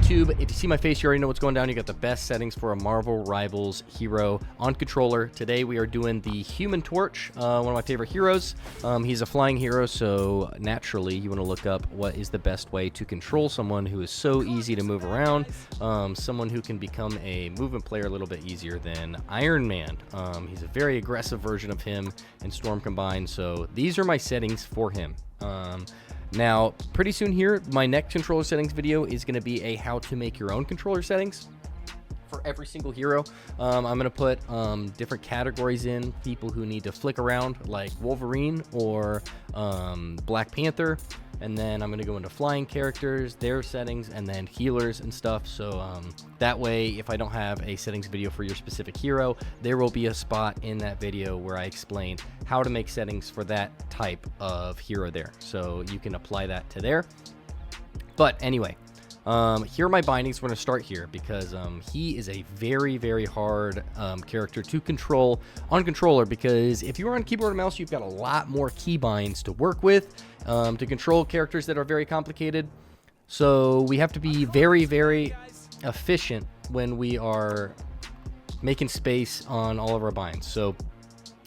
YouTube. If you see my face, you already know what's going down. You got the best settings for a Marvel Rivals hero on controller. Today we are doing the Human Torch, one of my favorite heroes. He's a flying hero, so naturally you want to look up what is the best way to control someone who is so easy to move around, someone who can become a movement player a little bit easier than Iron Man. He's a very aggressive version of him and Storm combined, so these are my settings for him. Now, pretty soon here, my next controller settings video is going to be a how to make your own controller settings for every single hero. I'm going to put different categories in, people who need to flick around like Wolverine or Black Panther. And then I'm going to go into flying characters, their settings, and then healers and stuff. So that way, if I don't have a settings video for your specific hero, there will be a spot in that video where I explain how to make settings for that type of hero there. So you can apply that to there. But anyway, here are my bindings. We're going to start here because he is a very, very hard character to control on controller, because if you're on keyboard and mouse, you've got a lot more keybinds to work with to control characters that are very complicated. So we have to be very, very efficient when we are making space on all of our binds. So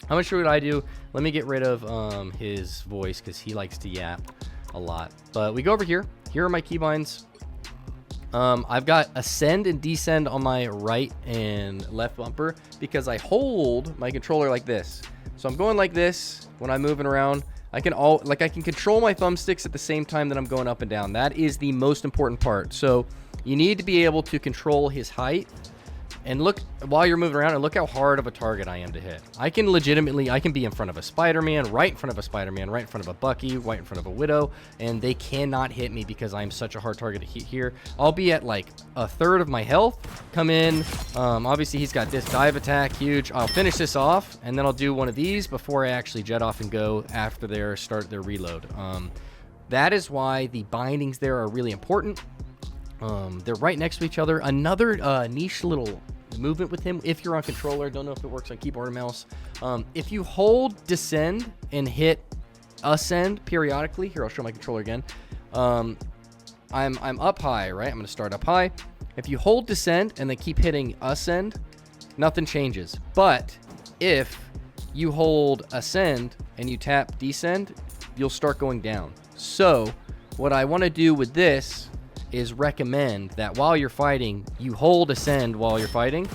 I'm going to show you what I do. Let me get rid of his voice because he likes to yap a lot. But we go over here. Here are my keybinds. I've got ascend and descend on my right and left bumper because I hold my controller like this. So I'm going like this when I'm moving around. I can control my thumbsticks at the same time that I'm going up and down. That is the most important part. So you need to be able to control his height. And look, while you're moving around, and look how hard of a target I am to hit. I can be in front of a Spider-Man, right in front of a Spider-Man, right in front of a Bucky, right in front of a Widow, and they cannot hit me because I'm such a hard target to hit here. I'll be at like a third of my health, come in. Obviously, he's got this dive attack, huge. I'll finish this off, and then I'll do one of these before I actually jet off and go after they start their reload. That is why the bindings there are really important. They're right next to each other. Another niche little movement with him, if you're on controller, don't know if it works on keyboard or mouse. If you hold descend and hit ascend periodically, here I'll show my controller again. I'm up high, right? I'm going to start up high. If you hold descend and then keep hitting ascend, nothing changes. But if you hold ascend and you tap descend, you'll start going down. So what I want to do with this is recommend that while you're fighting, you hold ascend while you're fighting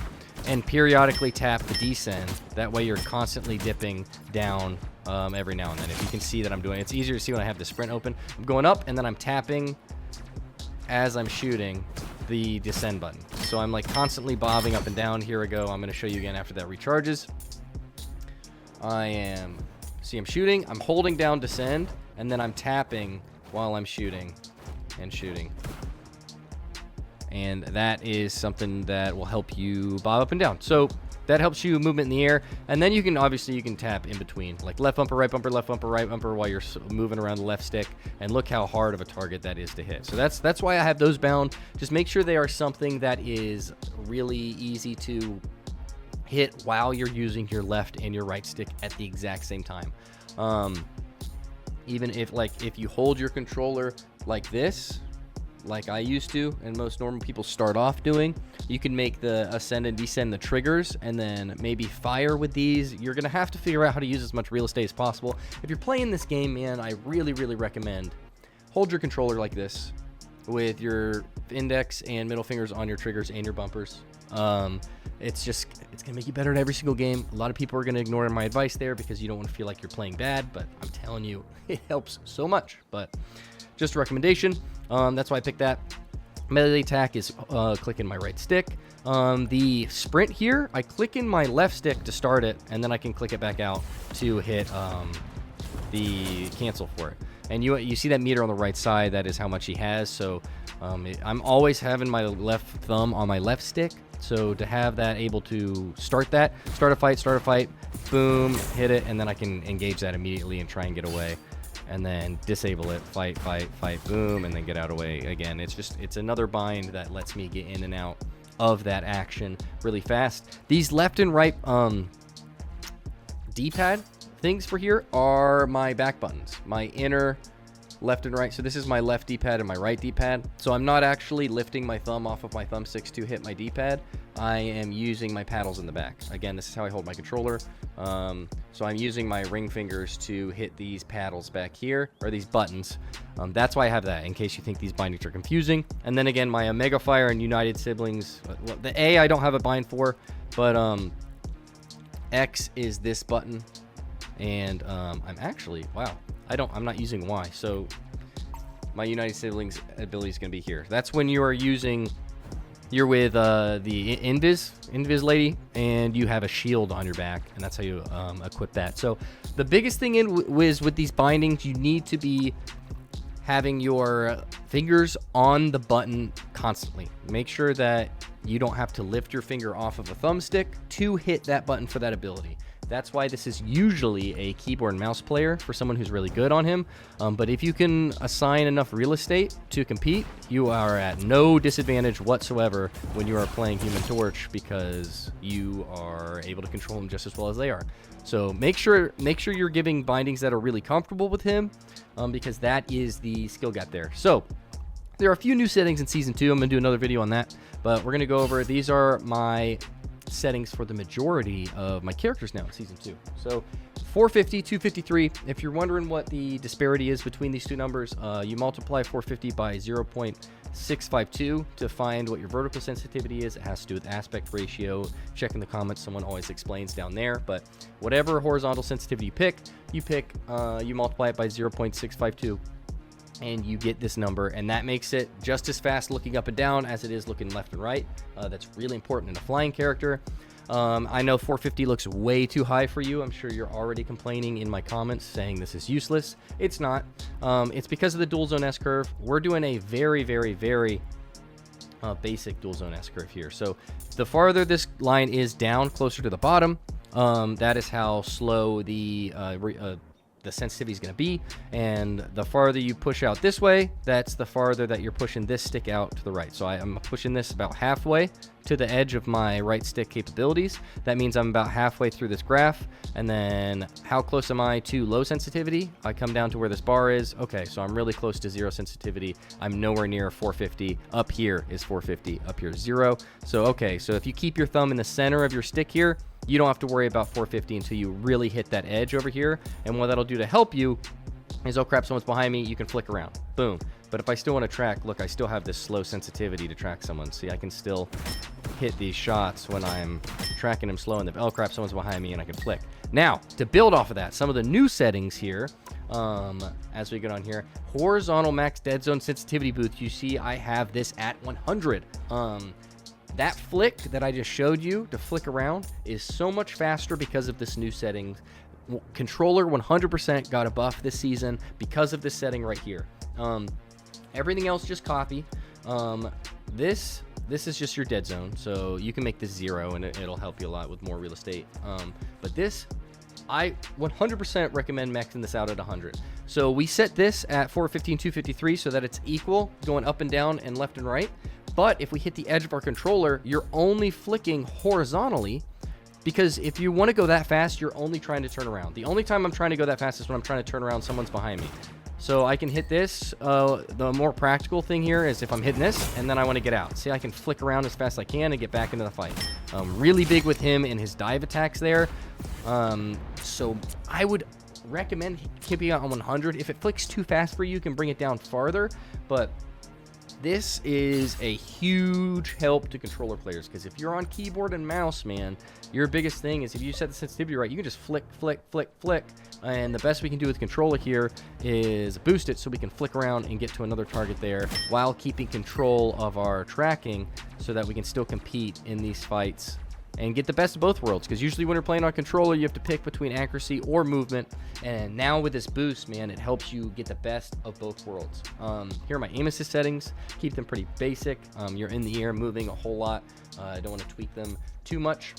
and periodically tap the descend. That way you're constantly dipping down every now and then. If you can see that I'm doing it, it's easier to see when I have the sprint open. I'm going up and then I'm tapping as I'm shooting the descend button. So I'm like constantly bobbing up and down. Here we go. I'm going to show you again after that recharges. I'm shooting. I'm holding down descend and then I'm tapping while I'm shooting and shooting. And that is something that will help you bob up and down. So that helps you movement in the air. And then you can tap in between, like left bumper, right bumper, left bumper, right bumper, while you're moving around the left stick. And look how hard of a target that is to hit. So that's why I have those bound. Just make sure they are something that is really easy to hit while you're using your left and your right stick at the exact same time. Even if you hold your controller like this, like I used to, and most normal people start off doing, you can make the ascend and descend the triggers and then maybe fire with these. You're going to have to figure out how to use as much real estate as possible. If you're playing this game, man, I really, really recommend hold your controller like this with your index and middle fingers on your triggers and your bumpers. It's going to make you better at every single game. A lot of people are going to ignore my advice there because you don't want to feel like you're playing bad, but I'm telling you, it helps so much. But just a recommendation. That's why I picked that. Melee attack is clicking my right stick. The sprint here, I click in my left stick to start it, and then I can click it back out to hit the cancel for it. And you see that meter on the right side, that is how much he has. So I'm always having my left thumb on my left stick. So to have that able to start a fight, boom, hit it, and then I can engage that immediately and try and get away. And then disable it, fight, boom, and then get out of the way again. It's another bind that lets me get in and out of that action really fast. These left and right D-pad things for here are my back buttons, my inner left and right. So this is my left D-pad and my right D-pad. So I'm not actually lifting my thumb off of my thumbsticks to hit my D-pad. I am using my paddles in the back. Again, this is how I hold my controller. So I'm using my ring fingers to hit these paddles back here, or these buttons. That's why I have that, in case you think these bindings are confusing. And then again, my Omega Fire and United Siblings. Well, the A I don't have a bind for, but X is this button. And I'm actually, wow, I'm not using Y. So my United Siblings ability is going to be here. That's when you are using, you're with the Invis lady, and you have a shield on your back, and that's how you equip that. So the biggest thing is with these bindings, you need to be having your fingers on the button constantly. Make sure that you don't have to lift your finger off of a thumbstick to hit that button for that ability. That's why this is usually a keyboard and mouse player for someone who's really good on him. But if you can assign enough real estate to compete, you are at no disadvantage whatsoever when you are playing Human Torch, because you are able to control him just as well as they are. So make sure you're giving bindings that are really comfortable with him, because that is the skill gap there. So there are a few new settings in Season 2. I'm going to do another video on that, but we're going to go over, these are my settings for the majority of my characters now in Season 2. So 450, 253. If you're wondering what the disparity is between these two numbers, you multiply 450 by 0.652 to find what your vertical sensitivity is. It has to do with aspect ratio. Check in the comments, someone always explains down there. But whatever horizontal sensitivity you multiply it by 0.652. and you get this number, and that makes it just as fast looking up and down as it is looking left and right. That's really important in a flying character. I know 450 looks way too high for you. I'm sure you're already complaining in my comments saying this is useless. It's not. It's because of the dual zone S curve. We're doing a very, very, very basic dual zone S curve here. So the farther this line is down, closer to the bottom, that is how slow the sensitivity is going to be, and the farther you push out this way, that's the farther that you're pushing this stick out to the right. So I'm pushing this about halfway to the edge of my right stick capabilities. That means I'm about halfway through this graph. And then how close am I to low sensitivity? I come down to where this bar is. Okay, so I'm really close to zero sensitivity. I'm nowhere near 450. Up here is 450, up here is 0. So okay, so if you keep your thumb in the center of your stick here, you don't have to worry about 450 until you really hit that edge over here. And what that'll do to help you is, oh crap, someone's behind me, you can flick around, boom. But if I still want to track, look, I still have this slow sensitivity to track someone. See, I can still hit these shots when I'm tracking them slow, and oh crap, someone's behind me, and I can flick. Now, to build off of that, some of the new settings here, as we get on here, horizontal max dead zone sensitivity boost, you see I have this at 100. That flick that I just showed you to flick around is so much faster because of this new setting. Controller 100% got a buff this season because of this setting right here. Everything else just copy. This is just your dead zone, so you can make this 0 and it'll help you a lot with more real estate. But this, I 100% recommend maxing this out at 100. So we set this at 415, 253 so that it's equal going up and down and left and right. But if we hit the edge of our controller, you're only flicking horizontally, because if you want to go that fast, you're only trying to turn around. The only time I'm trying to go that fast is when I'm trying to turn around, someone's behind me. So I can hit this. The more practical thing here is if I'm hitting this and then I want to get out. See, I can flick around as fast as I can and get back into the fight. Really big with him and his dive attacks there. So I would recommend keeping it on 100. If it flicks too fast for you, you can bring it down farther. But this is a huge help to controller players, because if you're on keyboard and mouse, man, your biggest thing is if you set the sensitivity right, you can just flick, flick, flick, flick. And the best we can do with controller here is boost it so we can flick around and get to another target there while keeping control of our tracking so that we can still compete in these fights and get the best of both worlds. Because usually when you're playing on controller, you have to pick between accuracy or movement. And now with this boost, man, it helps you get the best of both worlds. Here are my aim assist settings. Keep them pretty basic. You're in the air moving a whole lot. I don't want to tweak them too much.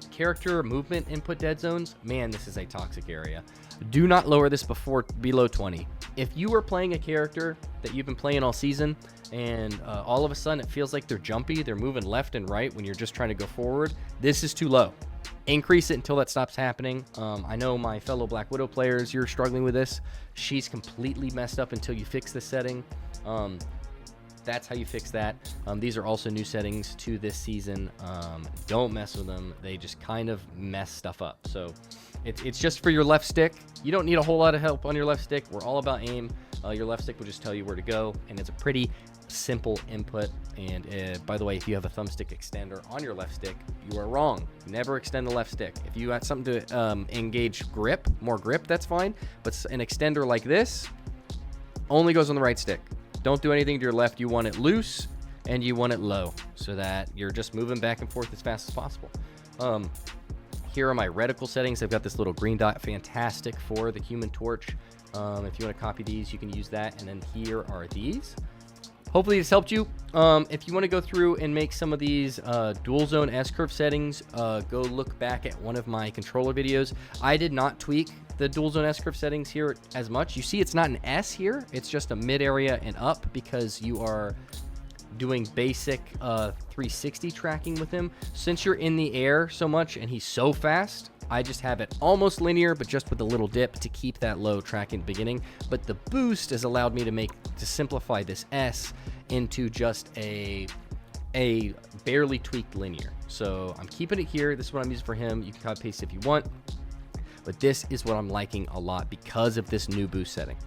Character movement input dead zones. Man, this is a toxic area. Do not lower this below 20. If you are playing a character that you've been playing all season and all of a sudden it feels like they're jumpy, they're moving left and right when you're just trying to go forward, this is too low. Increase it until that stops happening. I know my fellow Black Widow players, you're struggling with this. She's completely messed up until you fix this setting. That's how you fix that. These are also new settings to this season. Don't mess with them. They just kind of mess stuff up. So it's just for your left stick. You don't need a whole lot of help on your left stick. We're all about aim. Your left stick will just tell you where to go, and it's a pretty simple input. And by the way, if you have a thumbstick extender on your left stick, you are wrong. Never extend the left stick. If you got something to engage grip, more grip, that's fine. But an extender like this only goes on the right stick. Don't do anything to your left. You want it loose and you want it low so that you're just moving back and forth as fast as possible. Here are my reticle settings. I've got this little green dot, fantastic for the Human Torch. If you want to copy these, you can use that. And then here are these. Hopefully this helped you. If you want to go through and make some of these dual zone S-curve settings, go look back at one of my controller videos. I did not tweak the dual zone S-curve settings here as much. You see it's not an S here. It's just a mid area and up because you are doing basic 360 tracking with him. Since you're in the air so much and he's so fast, I just have it almost linear, but just with a little dip to keep that low tracking at the beginning. But the boost has allowed me to simplify this S into just a barely tweaked linear. So I'm keeping it here. This is what I'm using for him. You can copy paste if you want, but this is what I'm liking a lot because of this new boost setting.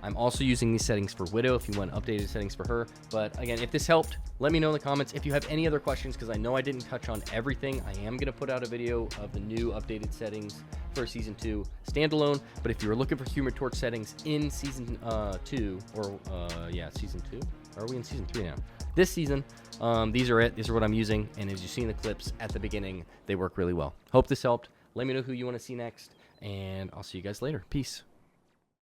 I'm also using these settings for Widow if you want updated settings for her. But again, if this helped, let me know in the comments. If you have any other questions, because I know I didn't touch on everything, I am going to put out a video of the new updated settings for Season 2 standalone. But if you're looking for Human Torch settings in Season 2, or Season 2? Or are we in Season 3 now? This season, these are it. These are what I'm using. And as you see in the clips at the beginning, they work really well. Hope this helped. Let me know who you want to see next. And I'll see you guys later. Peace.